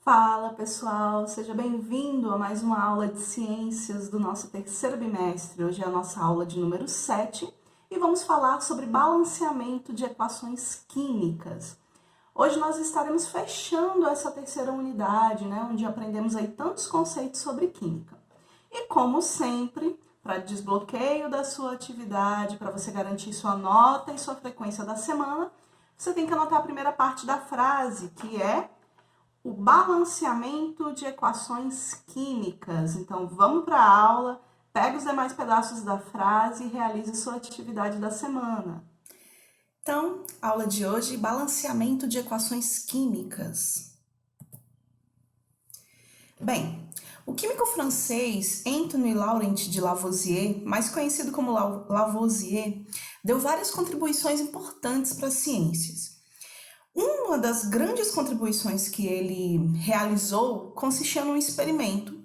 Fala pessoal, seja bem-vindo a mais uma aula de ciências do nosso terceiro bimestre. Hoje é a nossa aula de número 7 e vamos falar sobre balanceamento de equações químicas. Hoje nós estaremos fechando essa terceira unidade, onde aprendemos aí tantos conceitos sobre química. E como sempre, para desbloqueio da sua atividade, para você garantir sua nota e sua frequência da semana, você tem que anotar a primeira parte da frase, que é o balanceamento de equações químicas. Então, vamos para a aula, pega os demais pedaços da frase e realize sua atividade da semana. Então, aula de hoje, balanceamento de equações químicas. Bem, o químico francês Antoine Laurent de Lavoisier, mais conhecido como Lavoisier, deu várias contribuições importantes para as ciências. Uma das grandes contribuições que ele realizou consistia num experimento,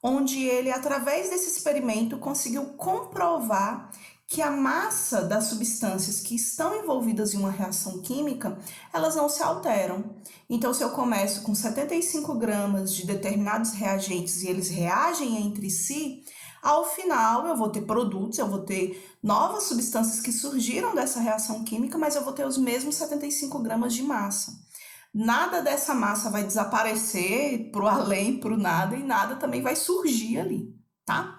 onde ele, através desse experimento, conseguiu comprovar que a massa das substâncias que estão envolvidas em uma reação química, elas não se alteram. Então, se eu começo com 75 gramas de determinados reagentes e eles reagem entre si, ao final eu vou ter produtos, eu vou ter novas substâncias que surgiram dessa reação química, mas eu vou ter os mesmos 75 gramas de massa. Nada dessa massa vai desaparecer para o além, para o nada, e nada também vai surgir ali, tá?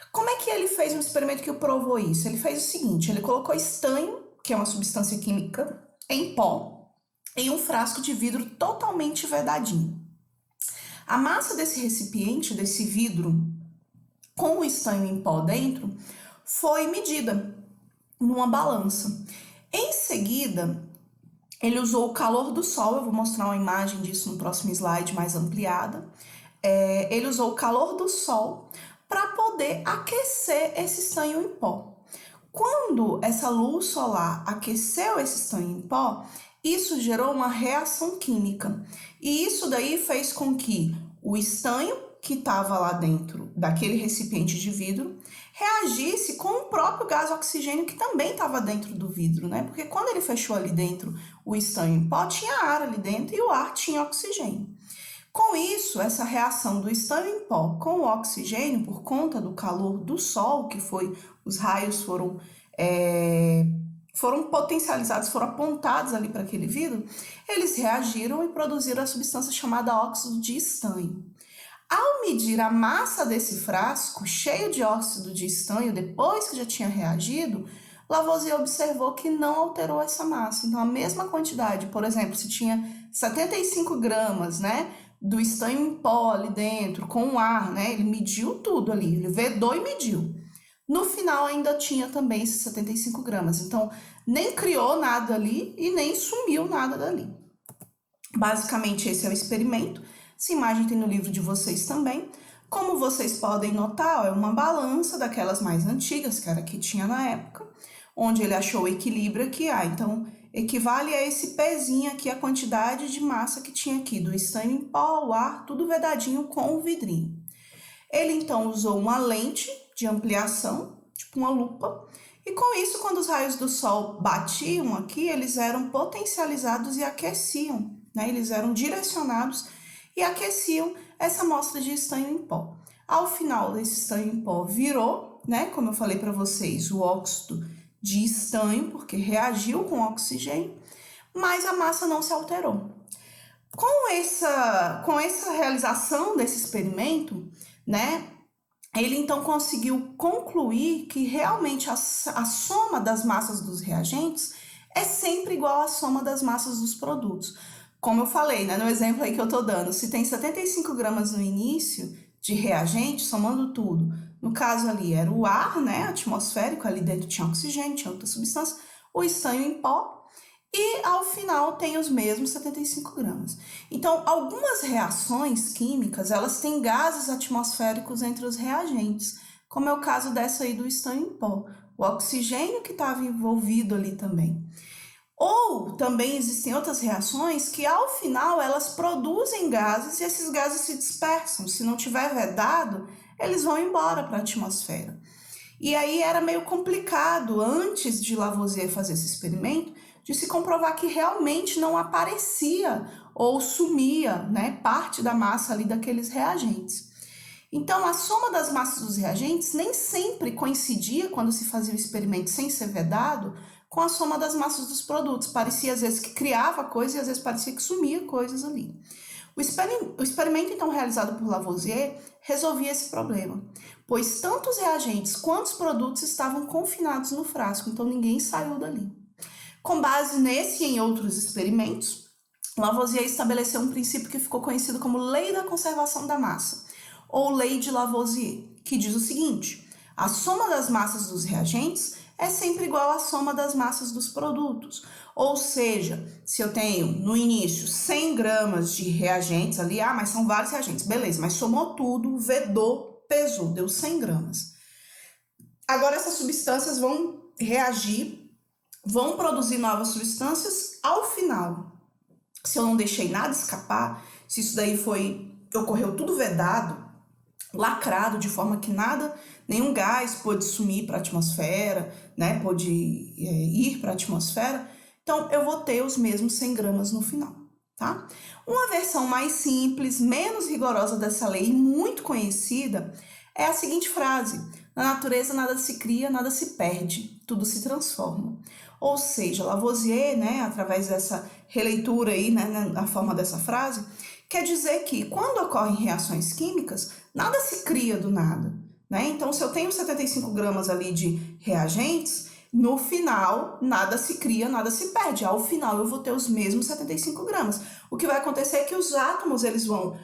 Como é que ele fez um experimento que provou isso? Ele fez o seguinte, ele colocou estanho, que é uma substância química, em pó, em um frasco de vidro totalmente vedadinho. A massa desse recipiente, desse vidro, com o estanho em pó dentro, foi medida numa balança. Em seguida, ele usou o calor do sol, eu vou mostrar uma imagem disso no próximo slide mais ampliada. Ele usou o calor do sol para poder aquecer esse estanho em pó. Quando essa luz solar aqueceu esse estanho em pó, isso gerou uma reação química. E isso daí fez com que o estanho que estava lá dentro daquele recipiente de vidro reagisse com o próprio gás oxigênio que também estava dentro do vidro, né? Porque quando ele fechou ali dentro o estanho em pó, tinha ar ali dentro e o ar tinha oxigênio. Com isso, essa reação do estanho em pó com o oxigênio, por conta do calor do sol, que foi, os raios foram potencializados, foram apontados ali para aquele vidro, eles reagiram e produziram a substância chamada óxido de estanho. Ao medir a massa desse frasco cheio de óxido de estanho, depois que já tinha reagido, Lavoisier observou que não alterou essa massa. Então, a mesma quantidade, por exemplo, se tinha 75 gramas, do estanho em pó ali dentro, com o ar, ele mediu tudo ali, ele vedou e mediu. No final, ainda tinha também esses 75 gramas. Então, nem criou nada ali e nem sumiu nada dali. Basicamente, esse é o experimento. Essa imagem tem no livro de vocês também. Como vocês podem notar, é uma balança daquelas mais antigas, que era a que tinha na época, onde ele achou o equilíbrio aqui. Então, equivale a esse pezinho aqui, a quantidade de massa que tinha aqui, do estanho em pó, o ar, tudo vedadinho com o vidrinho. Ele, então, usou uma lente de ampliação, tipo uma lupa, e com isso, quando os raios do sol batiam aqui, eles eram potencializados e aqueciam, Eles eram direcionados e aqueciam essa amostra de estanho em pó. Ao final, esse estanho em pó virou, Como eu falei para vocês, o óxido de estanho, porque reagiu com o oxigênio, mas a massa não se alterou. Com essa realização desse experimento, ele então conseguiu concluir que realmente a soma das massas dos reagentes é sempre igual à soma das massas dos produtos. Como eu falei, no exemplo aí que eu estou dando, se tem 75 gramas no início de reagente, somando tudo, no caso ali era o ar, atmosférico, ali dentro tinha oxigênio, tinha outra substância, o estanho em pó, e ao final tem os mesmos 75 gramas. Então, algumas reações químicas, elas têm gases atmosféricos entre os reagentes, como é o caso dessa aí do estanho em pó, o oxigênio que estava envolvido ali também. Ou também existem outras reações que, ao final, elas produzem gases e esses gases se dispersam. Se não tiver vedado, eles vão embora para a atmosfera. E aí era meio complicado, antes de Lavoisier fazer esse experimento, de se comprovar que realmente não aparecia ou sumia, né, parte da massa ali daqueles reagentes. Então, a soma das massas dos reagentes nem sempre coincidia, quando se fazia o experimento sem ser vedado, com a soma das massas dos produtos. Parecia, às vezes, que criava coisa e, às vezes, parecia que sumia coisas ali. O experimento, então, realizado por Lavoisier, resolvia esse problema, pois tanto os reagentes quanto os produtos estavam confinados no frasco, então ninguém saiu dali. Com base nesse e em outros experimentos, Lavoisier estabeleceu um princípio que ficou conhecido como Lei da Conservação da Massa, ou Lei de Lavoisier, que diz o seguinte: a soma das massas dos reagentes é sempre igual à soma das massas dos produtos. Ou seja, se eu tenho no início 100 gramas de reagentes ali, mas são vários reagentes, beleza, mas somou tudo, vedou, pesou, deu 100 gramas. Agora essas substâncias vão reagir, vão produzir novas substâncias ao final. Se eu não deixei nada escapar, se isso daí ocorreu tudo vedado, lacrado, de forma que nenhum gás pôde sumir para a atmosfera, né, pôde ir para a atmosfera, então eu vou ter os mesmos 100 gramas no final, tá? Uma versão mais simples, menos rigorosa dessa lei, muito conhecida, é a seguinte frase: na natureza nada se cria, nada se perde, tudo se transforma. Ou seja, Lavoisier, né, através dessa releitura aí, né, na forma dessa frase, quer dizer que quando ocorrem reações químicas, nada se cria do nada, né? Então, se eu tenho 75 gramas ali de reagentes, no final, nada se cria, nada se perde. Ao final, eu vou ter os mesmos 75 gramas. O que vai acontecer é que os átomos eles vão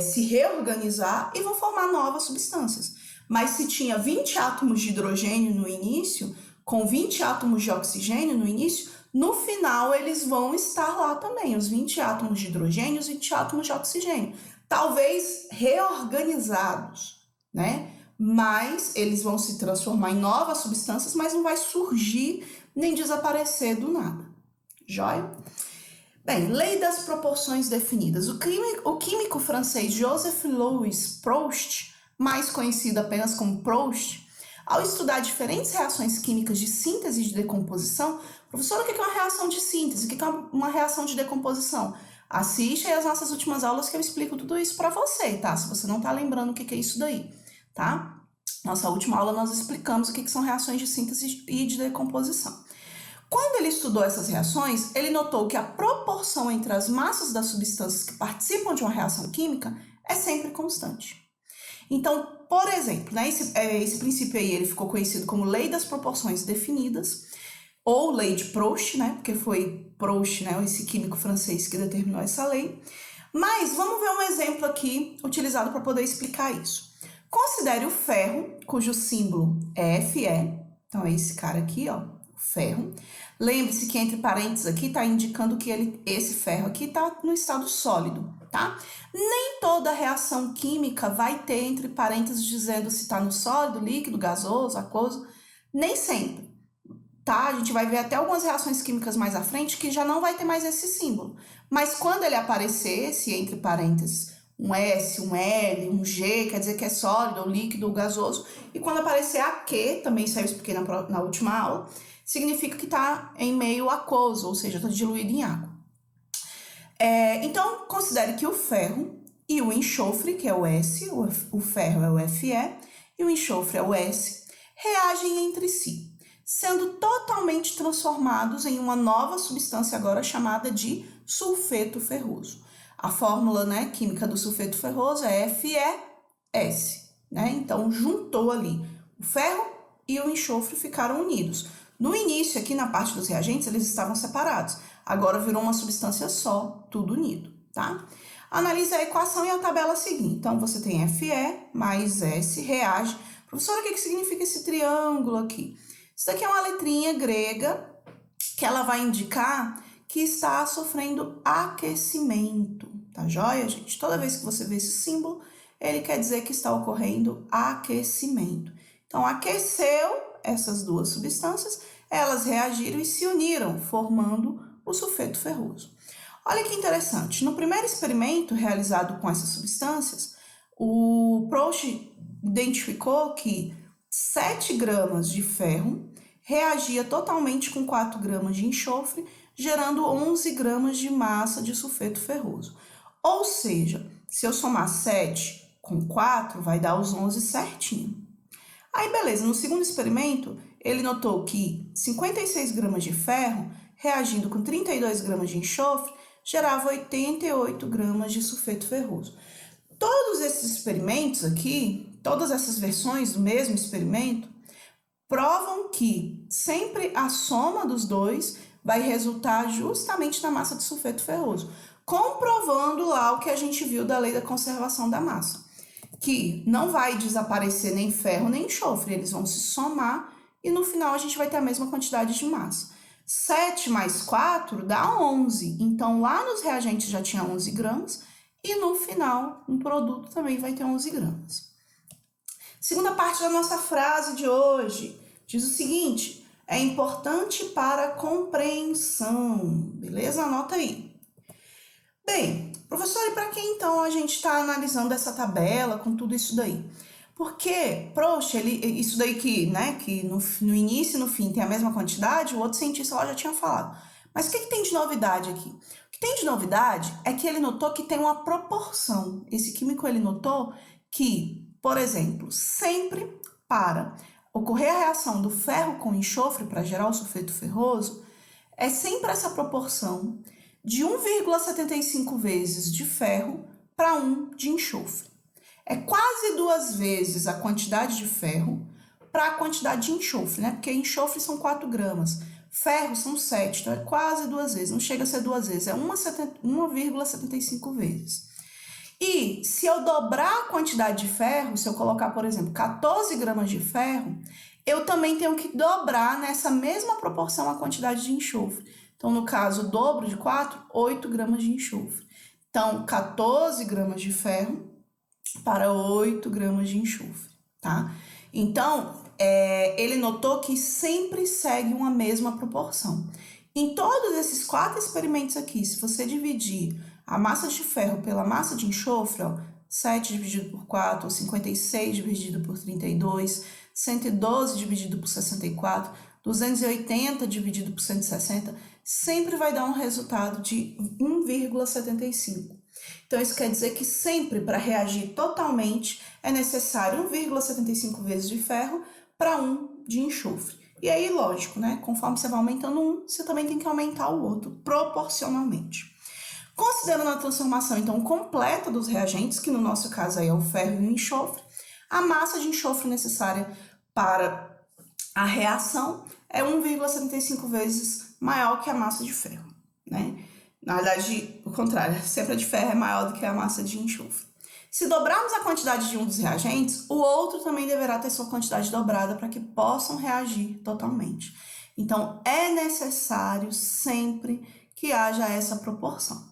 se reorganizar e vão formar novas substâncias. Mas se tinha 20 átomos de hidrogênio no início, com 20 átomos de oxigênio no início, no final eles vão estar lá também, os 20 átomos de hidrogênio e os 20 átomos de oxigênio. Talvez reorganizados, né? Mas eles vão se transformar em novas substâncias, mas não vai surgir nem desaparecer do nada. Joia? Bem, lei das proporções definidas. O químico francês Joseph Louis Proust, mais conhecido apenas como Proust, ao estudar diferentes reações químicas de síntese e de decomposição, professor, o que é uma reação de síntese? O que é uma reação de decomposição? Assiste aí as nossas últimas aulas que eu explico tudo isso para você, tá? Se você não tá lembrando o que é isso daí, tá? Nossa última aula nós explicamos o que são reações de síntese e de decomposição. Quando ele estudou essas reações, ele notou que a proporção entre as massas das substâncias que participam de uma reação química é sempre constante. Então, por exemplo, né, esse princípio aí ele ficou conhecido como Lei das Proporções Definidas, ou Lei de Proust, né, porque foi Proust, né, esse químico francês que determinou essa lei. Mas vamos ver um exemplo aqui utilizado para poder explicar isso. Considere o ferro, cujo símbolo é Fe, então é esse cara aqui, ó, o ferro. Lembre-se que entre parênteses aqui está indicando que esse ferro aqui está no estado sólido, tá? Nem toda reação química vai ter entre parênteses dizendo se está no sólido, líquido, gasoso, aquoso, nem sempre, tá? A gente vai ver até algumas reações químicas mais à frente que já não vai ter mais esse símbolo. Mas quando ele aparecer, esse entre parênteses, um S, um L, um G, quer dizer que é sólido, ou líquido, ou gasoso. E quando aparecer AQ, também saiu isso porque na última aula, significa que está em meio aquoso, ou seja, está diluído em água. Então, considere que o ferro e o enxofre, que é o S, o ferro é o Fe e o enxofre é o S, reagem entre si, sendo totalmente transformados em uma nova substância agora chamada de sulfeto ferroso. A fórmula, né, química do sulfeto ferroso é FeS, né? Então, juntou ali o ferro e o enxofre ficaram unidos. No início, aqui na parte dos reagentes, eles estavam separados. Agora virou uma substância só, tudo unido, tá? Analise a equação e a tabela seguinte. Então, você tem Fe mais S reage. Professora, o que significa esse triângulo aqui? Isso daqui é uma letrinha grega que ela vai indicar que está sofrendo aquecimento, tá joia, gente? Toda vez que você vê esse símbolo, ele quer dizer que está ocorrendo aquecimento. Então, aqueceu essas duas substâncias, elas reagiram e se uniram, formando o sulfeto ferroso. Olha que interessante, no primeiro experimento realizado com essas substâncias, o Proust identificou que 7 gramas de ferro reagia totalmente com 4 gramas de enxofre, gerando 11 gramas de massa de sulfeto ferroso. Ou seja, se eu somar 7 com 4, vai dar os 11 certinho. Aí, beleza, no segundo experimento, ele notou que 56 gramas de ferro, reagindo com 32 gramas de enxofre, gerava 88 gramas de sulfeto ferroso. Todos esses experimentos aqui, todas essas versões do mesmo experimento, provam que sempre a soma dos dois vai resultar justamente na massa de sulfeto ferroso, comprovando lá o que a gente viu da lei da conservação da massa, que não vai desaparecer nem ferro nem enxofre, eles vão se somar e no final a gente vai ter a mesma quantidade de massa. 7 mais 4 dá 11, então lá nos reagentes já tinha 11 gramas e no final um produto também vai ter 11 gramas. Segunda parte da nossa frase de hoje diz o seguinte: é importante para a compreensão, beleza? Anota aí. Bem, professor, e para que então a gente está analisando essa tabela com tudo isso daí? Porque, poxa, isso daí que no início e no fim tem a mesma quantidade, o outro cientista lá já tinha falado. Mas o que tem de novidade aqui? O que tem de novidade é que ele notou que tem uma proporção. Esse químico, ele notou que, por exemplo, sempre para ocorrer a reação do ferro com enxofre para gerar o sulfeto ferroso, é sempre essa proporção de 1,75 vezes de ferro para 1 de enxofre. É quase 2 vezes a quantidade de ferro para a quantidade de enxofre, né? Porque enxofre são 4 gramas, ferro são 7, então é quase 2 vezes. Não chega a ser 2 vezes, é 1,75 vezes. E se eu dobrar a quantidade de ferro, se eu colocar, por exemplo, 14 gramas de ferro, eu também tenho que dobrar nessa mesma proporção a quantidade de enxofre. Então, no caso, o dobro de 4, 8 gramas de enxofre. Então, 14 gramas de ferro para 8 gramas de enxofre, tá? Então, ele notou que sempre segue uma mesma proporção. Em todos esses 4 experimentos aqui, se você dividir a massa de ferro pela massa de enxofre, ó, 7 dividido por 4, 56 dividido por 32, 112 dividido por 64, 280 dividido por 160, sempre vai dar um resultado de 1,75. Então, isso quer dizer que sempre, para reagir totalmente, é necessário 1,75 vezes de ferro para 1 de enxofre. E aí, lógico, né? Conforme você vai aumentando um, você também tem que aumentar o outro, proporcionalmente. Considerando a transformação, então, completa dos reagentes, que no nosso caso aí é o ferro e o enxofre, a massa de enxofre necessária para a reação é 1,75 vezes maior que a massa de ferro, né? Na verdade, o contrário, sempre a de ferro é maior do que a massa de enxofre. Se dobrarmos a quantidade de um dos reagentes, o outro também deverá ter sua quantidade dobrada para que possam reagir totalmente. Então, é necessário sempre que haja essa proporção.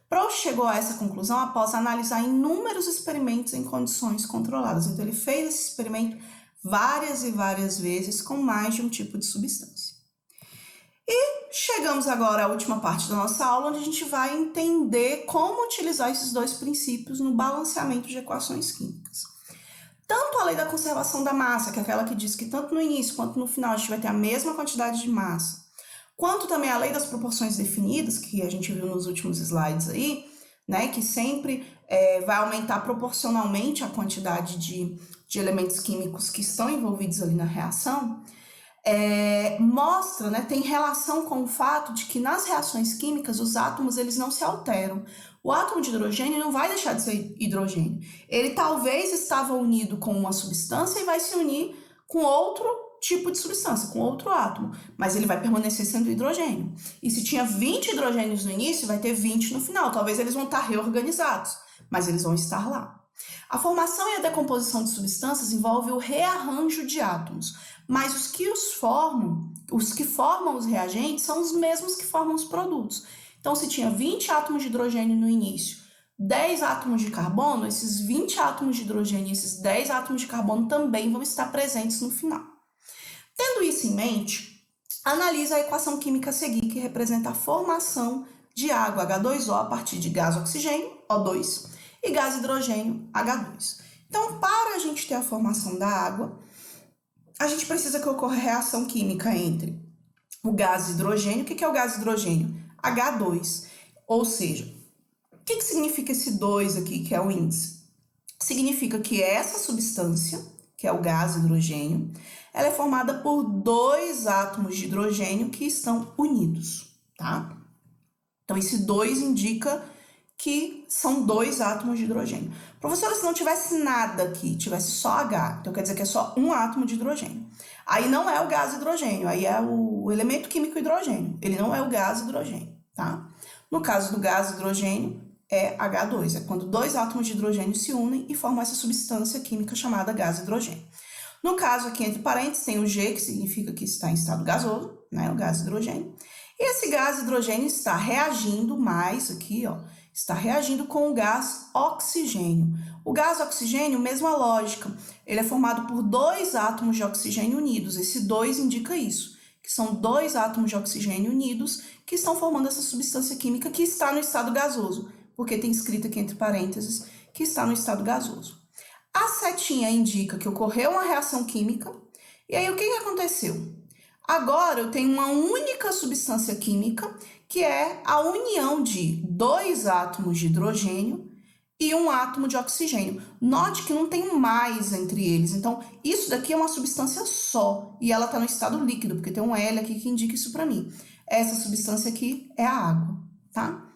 Proust chegou a essa conclusão após analisar inúmeros experimentos em condições controladas. Então, ele fez esse experimento várias e várias vezes com mais de um tipo de substância. E chegamos agora à última parte da nossa aula, onde a gente vai entender como utilizar esses dois princípios no balanceamento de equações químicas. Tanto a lei da conservação da massa, que é aquela que diz que tanto no início quanto no final a gente vai ter a mesma quantidade de massa, quanto também a lei das proporções definidas, que a gente viu nos últimos slides aí, né, que sempre vai aumentar proporcionalmente a quantidade de elementos químicos que estão envolvidos ali na reação, mostra, né, tem relação com o fato de que nas reações químicas os átomos eles não se alteram. O átomo de hidrogênio não vai deixar de ser hidrogênio. Ele talvez estava unido com uma substância e vai se unir com outro tipo de substância, com outro átomo, mas ele vai permanecer sendo hidrogênio. E se tinha 20 hidrogênios no início, vai ter 20 no final. Talvez eles vão estar reorganizados, mas eles vão estar lá. A formação e a decomposição de substâncias envolve o rearranjo de átomos, mas os que formam os reagentes são os mesmos que formam os produtos. Então, se tinha 20 átomos de hidrogênio no início, 10 átomos de carbono, esses 20 átomos de hidrogênio e esses 10 átomos de carbono também vão estar presentes no final. Tendo isso em mente, analise a equação química a seguir, que representa a formação de água H2O a partir de gás oxigênio, O2, e gás hidrogênio, H2. Então, para a gente ter a formação da água, a gente precisa que ocorra reação química entre o gás hidrogênio. O que é o gás hidrogênio? H2. Ou seja, o que significa esse 2 aqui, que é o índice? Significa que essa substância, que é o gás hidrogênio, ela é formada por 2 átomos de hidrogênio que estão unidos, tá? Então, esse 2 indica que são 2 átomos de hidrogênio. Professora, se não tivesse nada aqui, tivesse só H, então quer dizer que é só um átomo de hidrogênio. Aí não é o gás hidrogênio, aí é o elemento químico hidrogênio. Ele não é o gás hidrogênio, tá? No caso do gás hidrogênio, é H2, é quando 2 átomos de hidrogênio se unem e formam essa substância química chamada gás hidrogênio. No caso aqui, entre parênteses, tem o G, que significa que está em estado gasoso, né, o gás hidrogênio. E esse gás hidrogênio está reagindo mais aqui, ó, está reagindo com o gás oxigênio. O gás oxigênio, mesma lógica, ele é formado por 2 átomos de oxigênio unidos. Esse 2 indica isso, que são 2 átomos de oxigênio unidos que estão formando essa substância química que está no estado gasoso, porque tem escrito aqui entre parênteses que está no estado gasoso. A setinha indica que ocorreu uma reação química, e aí o que aconteceu? Agora eu tenho uma única substância química, que é a união de 2 átomos de hidrogênio e um átomo de oxigênio. Note que não tem mais entre eles, então isso daqui é uma substância só, e ela está no estado líquido, porque tem um L aqui que indica isso para mim. Essa substância aqui é a água, tá?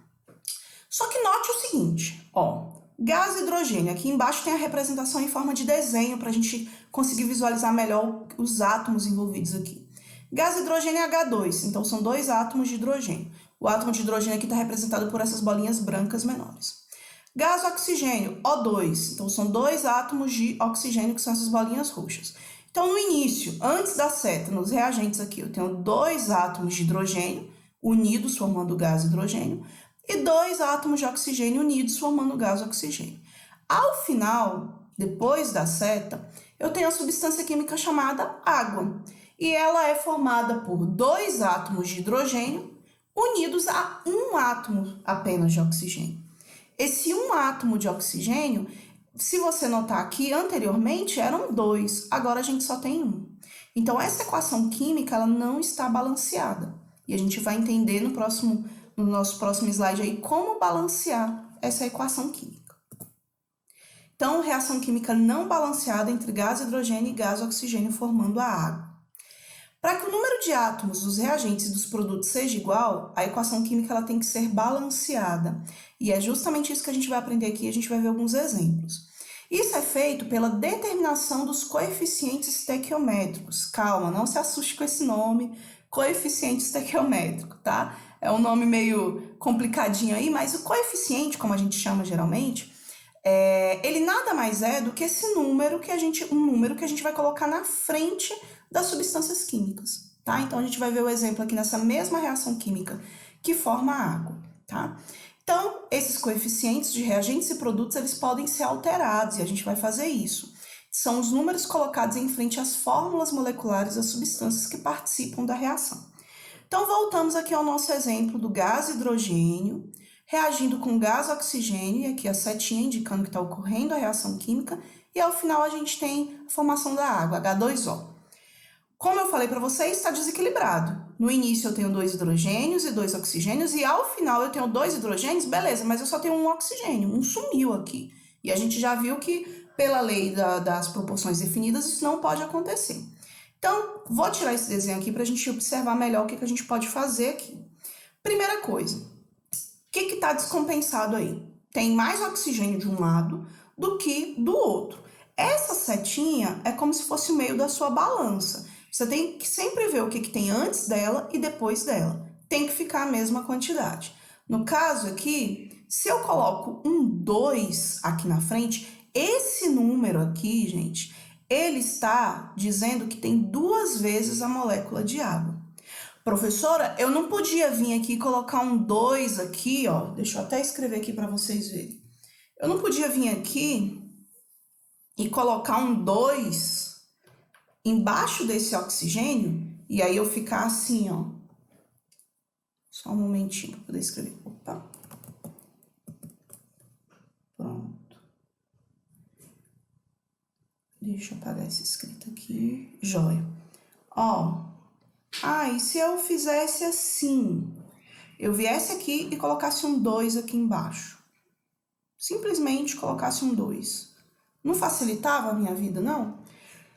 Só que note o seguinte, ó, gás hidrogênio, aqui embaixo tem a representação em forma de desenho para a gente conseguir visualizar melhor os átomos envolvidos aqui. Gás hidrogênio é H2, então são 2 átomos de hidrogênio. O átomo de hidrogênio aqui está representado por essas bolinhas brancas menores. Gás oxigênio, O2, então são 2 átomos de oxigênio, que são essas bolinhas roxas. Então, no início, antes da seta, nos reagentes aqui, eu tenho 2 átomos de hidrogênio unidos, formando o gás hidrogênio, e 2 átomos de oxigênio unidos, formando o gás oxigênio. Ao final, depois da seta, eu tenho a substância química chamada água, e ela é formada por 2 átomos de hidrogênio unidos a um átomo apenas de oxigênio. Esse um átomo de oxigênio, se você notar aqui, anteriormente eram 2, agora a gente só tem um. Então, essa equação química ela não está balanceada. E a gente vai entender no nosso próximo slide aí como balancear essa equação química. Então, reação química não balanceada entre gás hidrogênio e gás oxigênio formando a água. Para que o número de átomos dos reagentes e dos produtos seja igual, a equação química ela tem que ser balanceada. E é justamente isso que a gente vai aprender aqui, a gente vai ver alguns exemplos. Isso é feito pela determinação dos coeficientes estequiométricos. Calma, não se assuste com esse nome, coeficiente estequiométrico, tá? É um nome meio complicadinho aí, mas o coeficiente, como a gente chama geralmente, ele nada mais é do que esse número um número que a gente vai colocar na frente das substâncias químicas, tá? Então, a gente vai ver o exemplo aqui nessa mesma reação química que forma a água, tá? Então, esses coeficientes de reagentes e produtos, eles podem ser alterados e a gente vai fazer isso. São os números colocados em frente às fórmulas moleculares das substâncias que participam da reação. Então, voltamos aqui ao nosso exemplo do gás hidrogênio, reagindo com gás oxigênio, e aqui a setinha indicando que está ocorrendo a reação química, e ao final a gente tem a formação da água, H2O. Como eu falei para vocês, está desequilibrado. No início eu tenho 2 hidrogênios e 2 oxigênios, e ao final eu tenho 2 hidrogênios, beleza, mas eu só tenho um oxigênio, um sumiu aqui. E a gente já viu que, pela lei das proporções definidas, isso não pode acontecer. Então, vou tirar esse desenho aqui para a gente observar melhor o que a gente pode fazer aqui. Primeira coisa, o que está descompensado aí? Tem mais oxigênio de um lado do que do outro. Essa setinha é como se fosse o meio da sua balança. Você tem que sempre ver o que tem antes dela e depois dela. Tem que ficar a mesma quantidade. No caso aqui, se eu coloco um 2 aqui na frente, esse número aqui, gente, ele está dizendo que tem 2 vezes a molécula de água. Professora, eu não podia vir aqui e colocar um 2 aqui, ó. Deixa eu até escrever aqui para vocês verem. Eu não podia vir aqui e colocar um 2 embaixo desse oxigênio, e aí eu ficar assim, ó. Só um momentinho para poder escrever. Opa. Pronto. Deixa eu apagar essa escrita aqui. Joia. Ó, Ah, e se eu fizesse assim? Eu viesse aqui e colocasse um 2 aqui embaixo. Simplesmente colocasse um 2. Não facilitava a minha vida, não?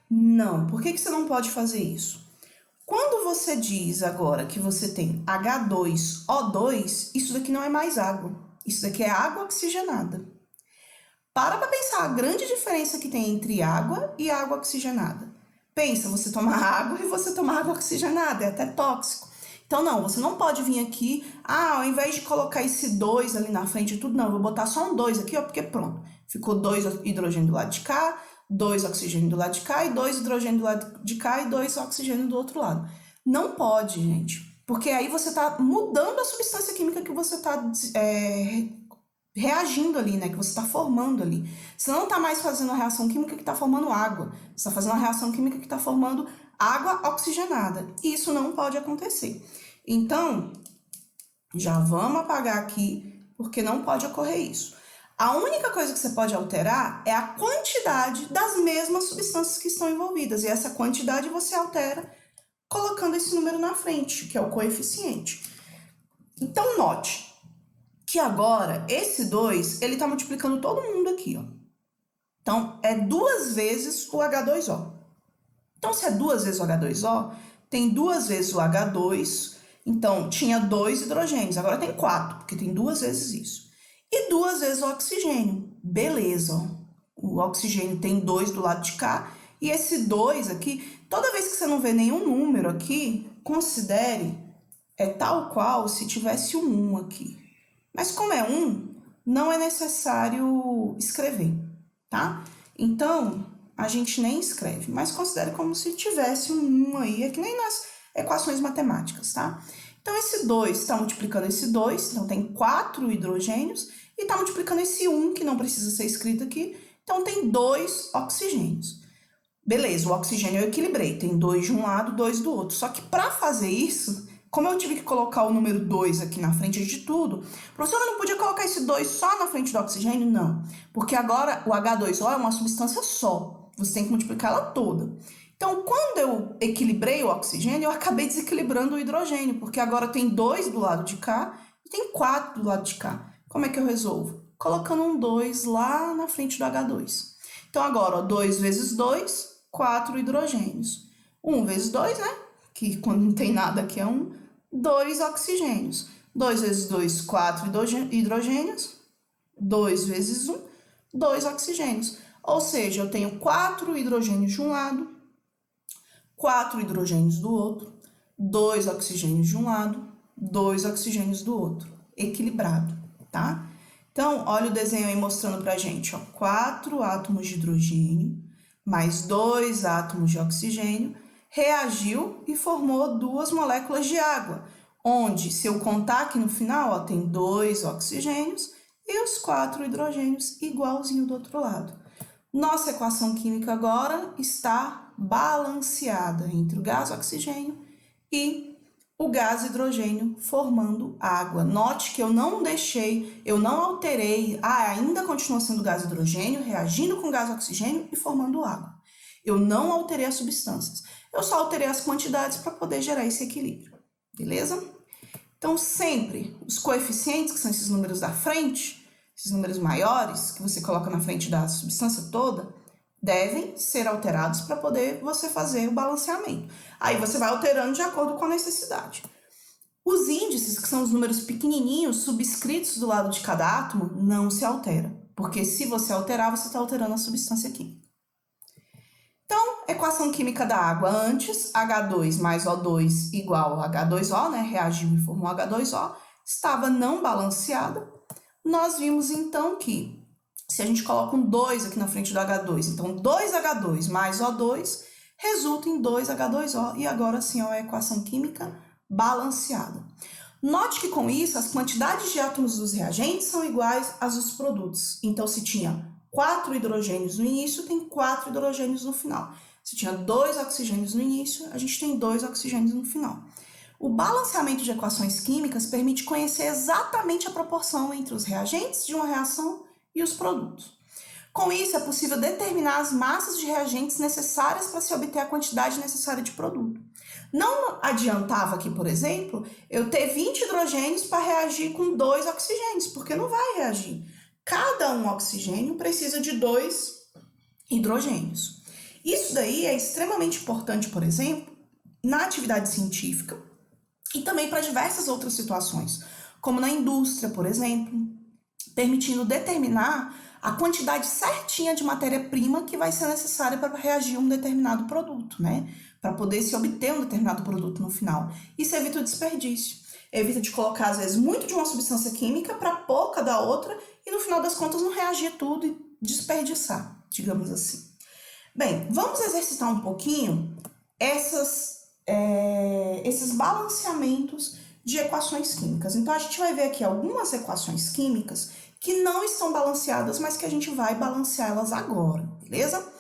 Não. Por que você não pode fazer isso? Quando você diz agora que você tem H2O2, isso daqui não é mais água. Isso daqui é água oxigenada. Para pensar a grande diferença que tem entre água e água oxigenada. Pensa, você toma água e você toma água oxigenada, é até tóxico. Então, não, você não pode vir aqui, ao invés de colocar esse 2 ali na frente de tudo, não, eu vou botar só um 2 aqui, ó, porque pronto. Ficou 2 hidrogênio do lado de cá, 2 oxigênio do lado de cá, e 2 hidrogênio do lado de cá, e 2 oxigênio do outro lado. Não pode, gente, porque aí você está mudando a substância química que você está reagindo ali, né? Que você está formando ali. Você não está mais fazendo a reação química que está formando água. Você está fazendo a reação química que está formando água oxigenada. E isso não pode acontecer. Então, já vamos apagar aqui, porque não pode ocorrer isso. A única coisa que você pode alterar é a quantidade das mesmas substâncias que estão envolvidas. E essa quantidade você altera colocando esse número na frente, que é o coeficiente. Então, note que agora, esse 2, ele está multiplicando todo mundo aqui, ó. Então, é 2 vezes o H2O. Então, se é 2 vezes o H2O, tem 2 vezes o H2. Então, tinha 2 hidrogênios, agora tem 4, porque tem 2 vezes isso. E 2 vezes o oxigênio. Beleza, ó. O oxigênio tem 2 do lado de cá. E esse 2 aqui, toda vez que você não vê nenhum número aqui, considere tal qual se tivesse um 1 aqui. Mas como é 1, não é necessário escrever, tá? Então, a gente nem escreve, mas considere como se tivesse um 1 aí, é que nem nas equações matemáticas, tá? Então, esse 2 está multiplicando esse 2, então tem 4 hidrogênios, e está multiplicando esse 1, que não precisa ser escrito aqui, então tem 2 oxigênios. Beleza, o oxigênio eu equilibrei, tem 2 de um lado, 2 do outro. Só que para fazer isso, como eu tive que colocar o número 2 aqui na frente de tudo, professora, não podia colocar esse 2 só na frente do oxigênio? Não, porque agora o H2O é uma substância só, você tem que multiplicar ela toda. Então, quando eu equilibrei o oxigênio, eu acabei desequilibrando o hidrogênio, porque agora tem 2 do lado de cá e tem 4 do lado de cá. Como é que eu resolvo? Colocando um 2 lá na frente do H2. Então, agora, ó, 2 vezes 2, 4 hidrogênios. 1 vezes 2, né? Que quando não tem nada aqui é 1. 2 oxigênios. 2 vezes 2, 4 hidrogênios. 2 vezes 1, 2 oxigênios. Ou seja, eu tenho 4 hidrogênios de um lado, 4 hidrogênios do outro, 2 oxigênios de um lado, 2 oxigênios do outro. Equilibrado, tá? Então, olha o desenho aí mostrando pra gente, ó. 4 átomos de hidrogênio mais 2 átomos de oxigênio reagiu e formou 2 moléculas de água, onde, se eu contar aqui no final, ó, tem 2 oxigênios e os 4 hidrogênios igualzinho do outro lado. Nossa equação química agora está balanceada entre o gás oxigênio e o gás hidrogênio formando água. Note que eu não deixei, eu não alterei, ainda continua sendo gás hidrogênio, reagindo com gás oxigênio e formando água. Eu não alterei as substâncias, eu só alterei as quantidades para poder gerar esse equilíbrio, beleza? Então, sempre os coeficientes, que são esses números da frente, esses números maiores, que você coloca na frente da substância toda, devem ser alterados para poder você fazer o balanceamento. Aí você vai alterando de acordo com a necessidade. Os índices, que são os números pequenininhos, subscritos do lado de cada átomo, não se altera. Porque se você alterar, você está alterando a substância química. Então, equação química da água antes, H2 mais O2 igual a H2O, né? Reagiu e formou H2O, estava não balanceada. Nós vimos então que, se a gente coloca um 2 aqui na frente do H2, então 2H2 mais O2 resulta em 2H2O, e agora sim é uma equação química balanceada. Note que com isso, as quantidades de átomos dos reagentes são iguais às dos produtos. Então, se tinha 4 hidrogênios no início, tem 4 hidrogênios no final. Se tinha 2 oxigênios no início, a gente tem 2 oxigênios no final. O balanceamento de equações químicas permite conhecer exatamente a proporção entre os reagentes de uma reação e os produtos. Com isso, é possível determinar as massas de reagentes necessárias para se obter a quantidade necessária de produto. Não adiantava aqui, por exemplo, eu ter 20 hidrogênios para reagir com 2 oxigênios, porque não vai reagir. Cada um oxigênio precisa de 2 hidrogênios. Isso daí é extremamente importante, por exemplo, na atividade científica e também para diversas outras situações, como na indústria, por exemplo, permitindo determinar a quantidade certinha de matéria-prima que vai ser necessária para reagir a um determinado produto, né? Para poder se obter um determinado produto no final. Isso evita o desperdício. Evita de colocar, às vezes, muito de uma substância química para pouca da outra e, no final das contas, não reagir tudo e desperdiçar, digamos assim. Bem, vamos exercitar um pouquinho esses balanceamentos de equações químicas. Então, a gente vai ver aqui algumas equações químicas que não estão balanceadas, mas que a gente vai balancear elas agora, beleza?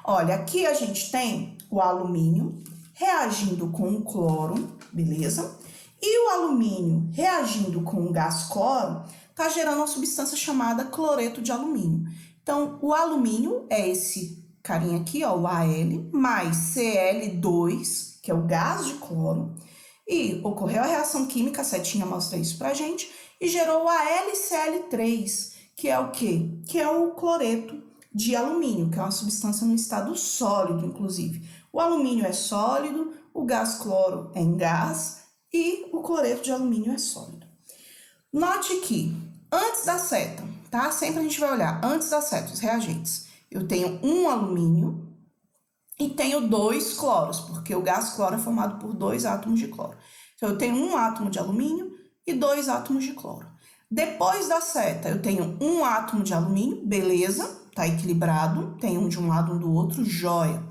Olha, aqui a gente tem o alumínio reagindo com o cloro, beleza? E o alumínio reagindo com o gás cloro está gerando uma substância chamada cloreto de alumínio. Então, o alumínio é esse carinha aqui, ó, o Al, mais Cl2, que é o gás de cloro, e ocorreu a reação química, a setinha mostra isso pra gente, e gerou o AlCl3, que é o quê? Que é o cloreto de alumínio, que é uma substância no estado sólido, inclusive. O alumínio é sólido, o gás cloro é em gás e o cloreto de alumínio é sólido. Note que antes da seta, tá? Sempre a gente vai olhar antes da seta, os reagentes. Eu tenho um alumínio e tenho 2 cloros, porque o gás cloro é formado por 2 átomos de cloro. Então, eu tenho um átomo de alumínio e 2 átomos de cloro. Depois da seta, eu tenho um átomo de alumínio, beleza, tá equilibrado, tem um de um lado, um do outro, joia.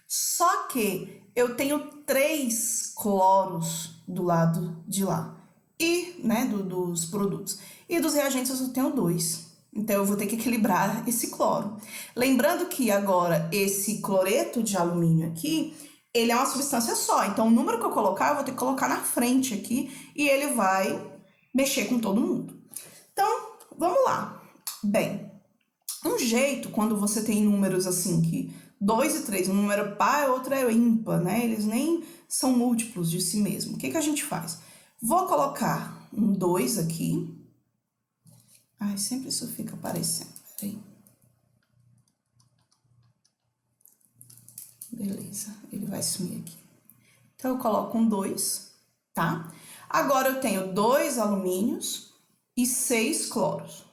Só que eu tenho 3 cloros do lado de lá, e, né, dos produtos. E dos reagentes eu só tenho 2. Então, eu vou ter que equilibrar esse cloro. Lembrando que agora esse cloreto de alumínio aqui, ele é uma substância só. Então, o número que eu colocar, eu vou ter que colocar na frente aqui e ele vai mexer com todo mundo. Então, vamos lá. Bem, um jeito, quando você tem números assim, que 2 e 3, um número é par, outro é ímpar, né? Eles nem são múltiplos de si mesmo. O que a gente faz? Vou colocar um 2 aqui. Ai, sempre isso fica aparecendo. Peraí. Beleza, ele vai sumir aqui. Então, eu coloco um 2, tá? Agora, eu tenho 2 alumínios e 6 cloros.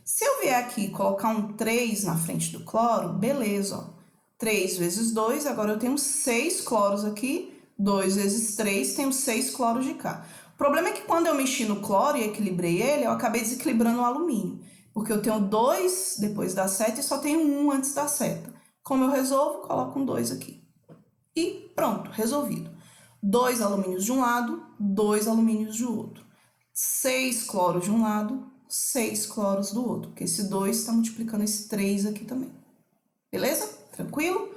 Se eu vier aqui e colocar um 3 na frente do cloro, beleza, ó. 3 vezes 2, agora eu tenho 6 cloros aqui. 2 vezes 3, tenho 6 cloros de cá. O problema é que quando eu mexi no cloro e equilibrei ele, eu acabei desequilibrando o alumínio. Porque eu tenho 2 depois da seta e só tenho 1 antes da seta. Como eu resolvo? Coloco um 2 aqui. E pronto, resolvido. 2 alumínios de um lado, 2 alumínios do outro. 6 cloros de um lado, 6 cloros do outro. Porque esse 2 está multiplicando esse 3 aqui também. Beleza? Tranquilo?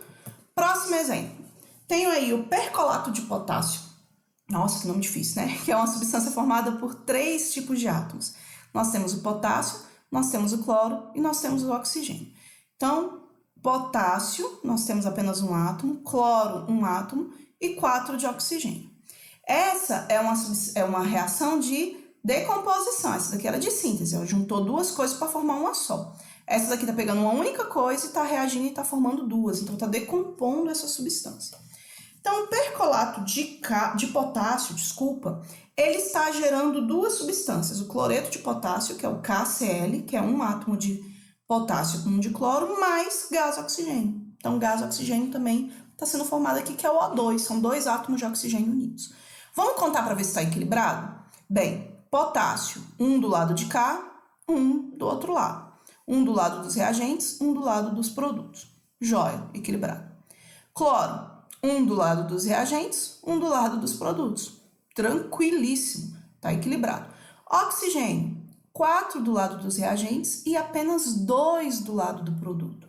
Próximo exemplo. Tenho aí o percolato de potássio. Nossa, que nome difícil, né? Que é uma substância formada por 3 tipos de átomos. Nós temos o potássio, nós temos o cloro e nós temos o oxigênio. Então, potássio, nós temos apenas um átomo, cloro, um átomo e 4 de oxigênio. Essa é uma reação de decomposição. Essa daqui era de síntese, ela juntou 2 coisas para formar uma só. Essa daqui está pegando uma única coisa e está reagindo e está formando 2, então está decompondo essa substância. Então, o percolato de potássio, ele está gerando 2 substâncias. O cloreto de potássio, que é o KCl, que é um átomo de potássio com um de cloro, mais gás oxigênio. Então, gás oxigênio também está sendo formado aqui, que é o O2. São 2 átomos de oxigênio unidos. Vamos contar para ver se está equilibrado? Bem, potássio, um do lado de cá, um do outro lado. Um do lado dos reagentes, um do lado dos produtos. Jóia, equilibrado. Cloro, um do lado dos reagentes, um do lado dos produtos. Tranquilíssimo, tá equilibrado. Oxigênio, 4 do lado dos reagentes e apenas 2 do lado do produto.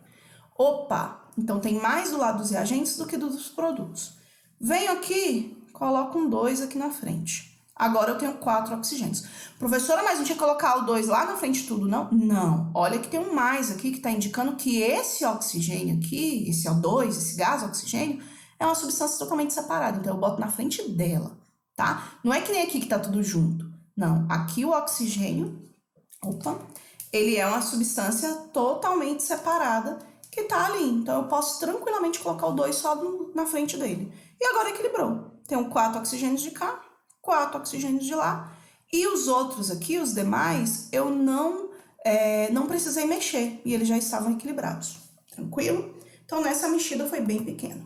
Opa, então tem mais do lado dos reagentes do que dos produtos. Venho aqui, coloco um 2 aqui na frente. Agora eu tenho 4 oxigênios. Professora, mas não tinha que colocar o 2 lá na frente de tudo, não? Não. Olha que tem um mais aqui que está indicando que esse oxigênio aqui, esse O2, esse gás oxigênio, é uma substância totalmente separada. Então, eu boto na frente dela, tá? Não é que nem aqui que tá tudo junto. Não. Aqui o oxigênio, ele é uma substância totalmente separada que tá ali. Então, eu posso tranquilamente colocar o 2 só na frente dele. E agora equilibrou. Tenho 4 oxigênios de cá, 4 oxigênios de lá. E os outros aqui, os demais, eu não precisei mexer. E eles já estavam equilibrados. Tranquilo? Então, nessa mexida foi bem pequena.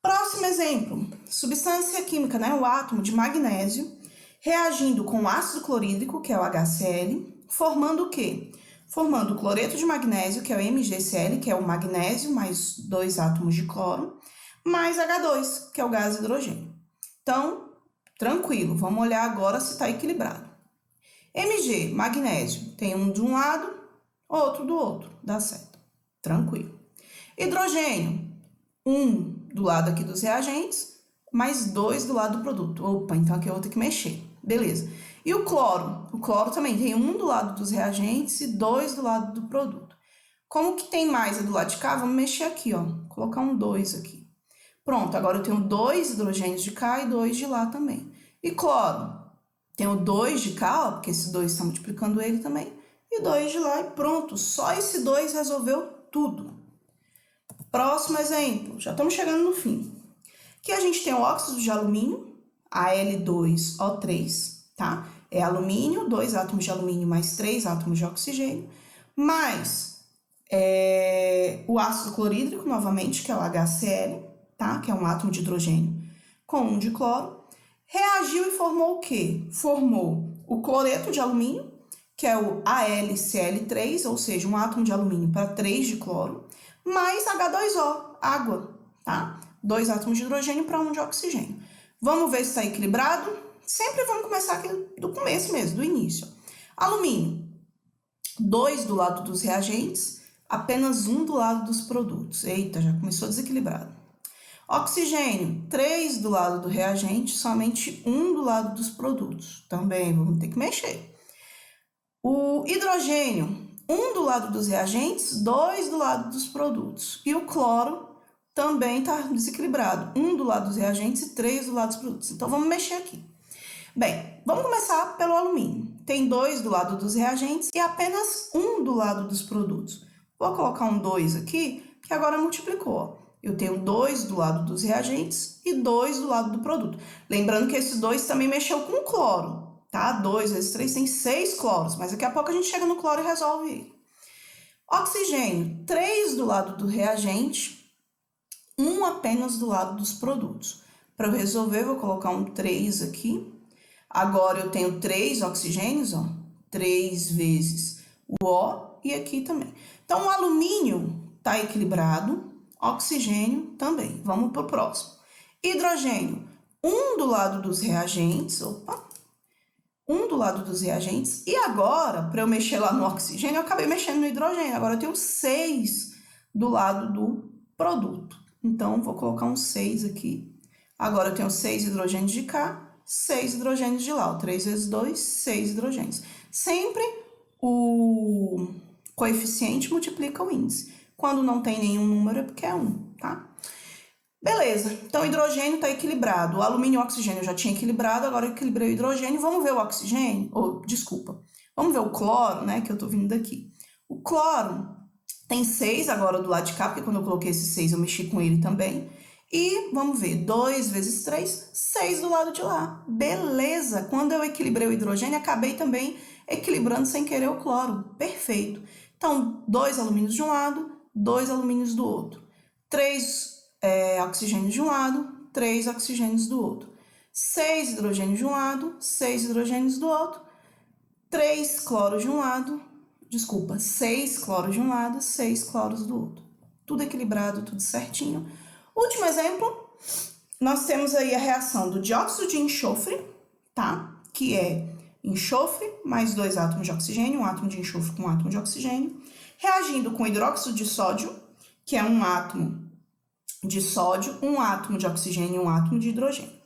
Próximo exemplo. Substância química, né? O átomo de magnésio reagindo com o ácido clorídrico, que é o HCl, formando o quê? Formando o cloreto de magnésio, que é o MgCl, que é o magnésio mais 2 átomos de cloro, mais H2, que é o gás hidrogênio. Então, tranquilo, vamos olhar agora se está equilibrado. Mg, magnésio, tem um de um lado, outro do outro, dá certo. Tranquilo. Hidrogênio, um do lado aqui dos reagentes, mais 2 do lado do produto. Opa, então aqui eu vou ter que mexer. Beleza. E o cloro? O cloro também tem um do lado dos reagentes e 2 do lado do produto. Como que tem mais do lado de cá, vamos mexer aqui, ó. Colocar um 2 aqui. Pronto, agora eu tenho 2 hidrogênios de cá e 2 de lá também. E cloro? Tenho 2 de cá, ó, porque esse 2 está multiplicando ele também. E 2 de lá e pronto. Só esse 2 resolveu tudo. Próximo exemplo. Já estamos chegando no fim. Aqui a gente tem o óxido de alumínio, Al2O3, tá? É alumínio, 2 átomos de alumínio mais 3 átomos de oxigênio, mais o ácido clorídrico, novamente, que é o HCl, tá? Que é um átomo de hidrogênio com um de cloro. Reagiu e formou o quê? Formou o cloreto de alumínio, que é o AlCl3, ou seja, um átomo de alumínio para 3 de cloro, mais H2O, água, tá? 2 átomos de hidrogênio para 1 de oxigênio. Vamos ver se está equilibrado? Sempre vamos começar aqui do começo mesmo, do início. Alumínio, 2 do lado dos reagentes, apenas 1 do lado dos produtos. Eita, já começou desequilibrado. Oxigênio, 3 do lado do reagente, somente 1 do lado dos produtos. Também vamos ter que mexer. O hidrogênio, 1 do lado dos reagentes, 2 do lado dos produtos. E o cloro também está desequilibrado. 1 do lado dos reagentes e 3 do lado dos produtos. Então, vamos mexer aqui. Bem, vamos começar pelo alumínio. Tem 2 do lado dos reagentes e apenas 1 do lado dos produtos. Vou colocar um 2 aqui, que agora multiplicou. Eu tenho 2 do lado dos reagentes e 2 do lado do produto. Lembrando que esse 2 também mexeu com o cloro, tá? 2 vezes 3 tem 6 cloros, mas daqui a pouco a gente chega no cloro e resolve ele. Oxigênio, 3 do lado do reagente, 1 apenas do lado dos produtos. Para eu resolver, vou colocar um 3 aqui. Agora eu tenho 3 oxigênios, ó. 3 vezes o O e aqui também. Então, o alumínio está equilibrado, oxigênio também. Vamos para o próximo. Hidrogênio, 1 do lado dos reagentes, 1 do lado dos reagentes. E agora, para eu mexer lá no oxigênio, eu acabei mexendo no hidrogênio. Agora eu tenho 6 do lado do produto. Então, vou colocar um 6 aqui. Agora eu tenho 6 hidrogênios de cá, 6 hidrogênios de lá. 3 vezes 2, 6 hidrogênios. Sempre o coeficiente multiplica o índice. Quando não tem nenhum número é porque é 1, tá? Beleza, então o hidrogênio está equilibrado. O alumínio e o oxigênio eu já tinha equilibrado, agora eu equilibrei o hidrogênio. Vamos ver o oxigênio? Vamos ver o cloro, né, que eu tô vindo daqui. O cloro tem 6 agora do lado de cá, porque quando eu coloquei esse 6 eu mexi com ele também. E vamos ver, 2 vezes 3, 6 do lado de lá. Beleza, quando eu equilibrei o hidrogênio, acabei também equilibrando sem querer o cloro. Perfeito. Então, 2 alumínios de um lado, 2 alumínios do outro. 3 oxigênios de um lado, 3 oxigênios do outro. 6 hidrogênios de um lado, 6 hidrogênios do outro. 3 cloros de um lado, 6 cloros de um lado, 6 cloros do outro. Tudo equilibrado, tudo certinho. Último exemplo, nós temos aí a reação do dióxido de enxofre, tá? Que é enxofre mais 2 átomos de oxigênio, um átomo de enxofre com um átomo de oxigênio, reagindo com hidróxido de sódio, que é um átomo de sódio, um átomo de oxigênio e um átomo de hidrogênio.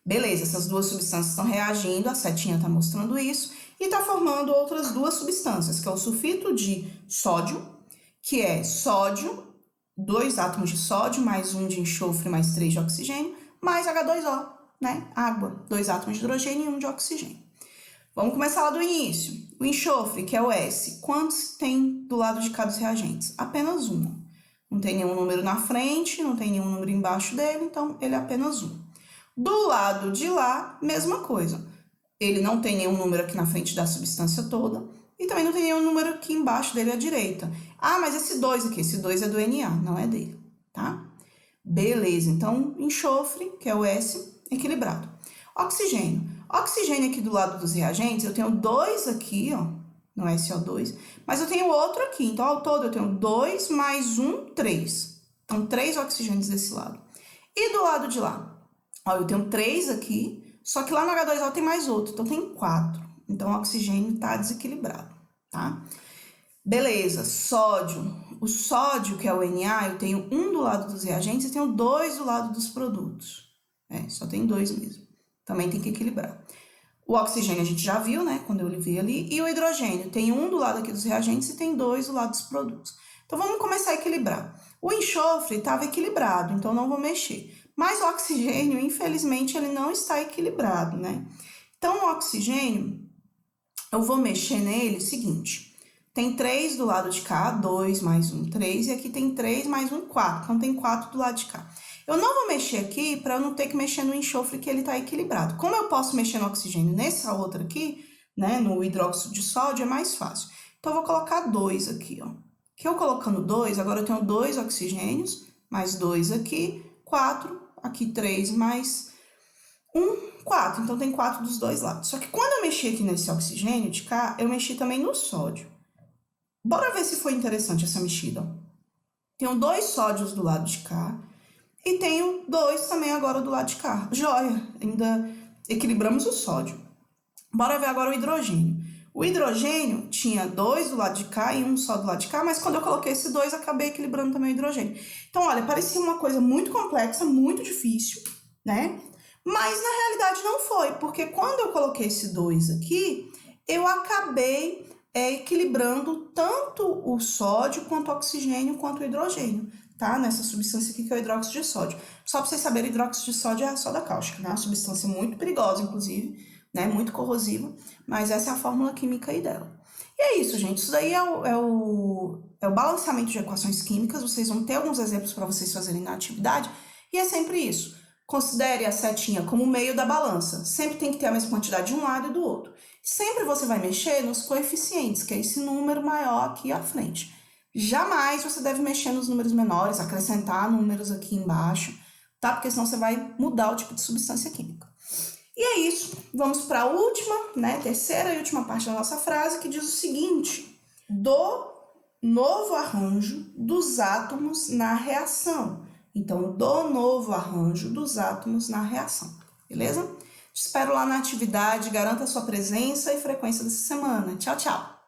Beleza, essas duas substâncias estão reagindo, a setinha está mostrando isso, e está formando outras duas substâncias, que é o sulfito de sódio, que é sódio, 2 átomos de sódio, mais 1 de enxofre, mais 3 de oxigênio, mais H2O, né? Água, 2 átomos de hidrogênio e 1 de oxigênio. Vamos começar lá do início. O enxofre, que é o S, quantos tem do lado de cá dos reagentes? Apenas um. Não tem nenhum número na frente, não tem nenhum número embaixo dele, então ele é apenas um. Do lado de lá, mesma coisa. Ele não tem nenhum número aqui na frente da substância toda e também não tem nenhum número aqui embaixo dele à direita. Ah, mas esse 2 aqui, esse 2 é do Na, não é dele, tá? Beleza, então enxofre, que é o S, equilibrado. Oxigênio. Oxigênio aqui do lado dos reagentes, eu tenho 2 aqui, ó, no SO2, mas eu tenho outro aqui. Então, ao todo, eu tenho 2 mais 1, 3. Então, 3 oxigênios desse lado. E do lado de lá? Ó, eu tenho 3 aqui, só que lá no H2O tem mais outro, então tem 4. Então, o oxigênio está desequilibrado, tá? Beleza, sódio. O sódio, que é o Na, eu tenho 1 do lado dos reagentes e tenho 2 do lado dos produtos. Só tem 2 mesmo. Também tem que equilibrar. O oxigênio a gente já viu, né, quando eu vi ali. E o hidrogênio, tem 1 do lado aqui dos reagentes e tem 2 do lado dos produtos. Então, vamos começar a equilibrar. O enxofre estava equilibrado, então não vou mexer. Mas o oxigênio, infelizmente, ele não está equilibrado, né? Então, o oxigênio, eu vou mexer nele o seguinte. Tem 3 do lado de cá, 2 mais 1, 3. E aqui tem 3 mais 1, 4. Então, tem 4 do lado de cá. Eu não vou mexer aqui para eu não ter que mexer no enxofre, que ele está equilibrado. Como eu posso mexer no oxigênio nessa outra aqui, né, no hidróxido de sódio, é mais fácil. Então, eu vou colocar 2 aqui, ó. Que eu colocando 2, agora eu tenho 2 oxigênios, mais 2 aqui, 4, aqui 3 mais 1, 4. Então, tem 4 dos dois lados. Só que quando eu mexi aqui nesse oxigênio de cá, eu mexi também no sódio. Bora ver se foi interessante essa mexida. Tenho 2 sódios do lado de cá e tenho 2 também agora do lado de cá. Joia, ainda equilibramos o sódio. Bora ver agora o hidrogênio. O hidrogênio tinha 2 do lado de cá e 1 só do lado de cá, mas quando eu coloquei esse 2, acabei equilibrando também o hidrogênio. Então, olha, parecia uma coisa muito complexa, muito difícil, né? Mas, na realidade, não foi, porque quando eu coloquei esse 2 aqui, eu acabei equilibrando tanto o sódio, quanto o oxigênio, quanto o hidrogênio, tá? Nessa substância aqui que é o hidróxido de sódio. Só para vocês saberem, o hidróxido de sódio é a soda cáustica, né? Uma substância muito perigosa, inclusive, né? Muito corrosiva, mas essa é a fórmula química aí dela. E é isso, gente. Isso daí é o balanceamento de equações químicas. Vocês vão ter alguns exemplos para vocês fazerem na atividade, e é sempre isso. Considere a setinha como o meio da balança. Sempre tem que ter a mesma quantidade de um lado e do outro. Sempre você vai mexer nos coeficientes, que é esse número maior aqui à frente. Jamais você deve mexer nos números menores, acrescentar números aqui embaixo, tá? Porque senão você vai mudar o tipo de substância química. E é isso. Vamos para a última, né? Terceira e última parte da nossa frase, que diz o seguinte: do novo arranjo dos átomos na reação. Então, do novo arranjo dos átomos na reação, beleza? Te espero lá na atividade, garanta a sua presença e frequência dessa semana. Tchau, tchau!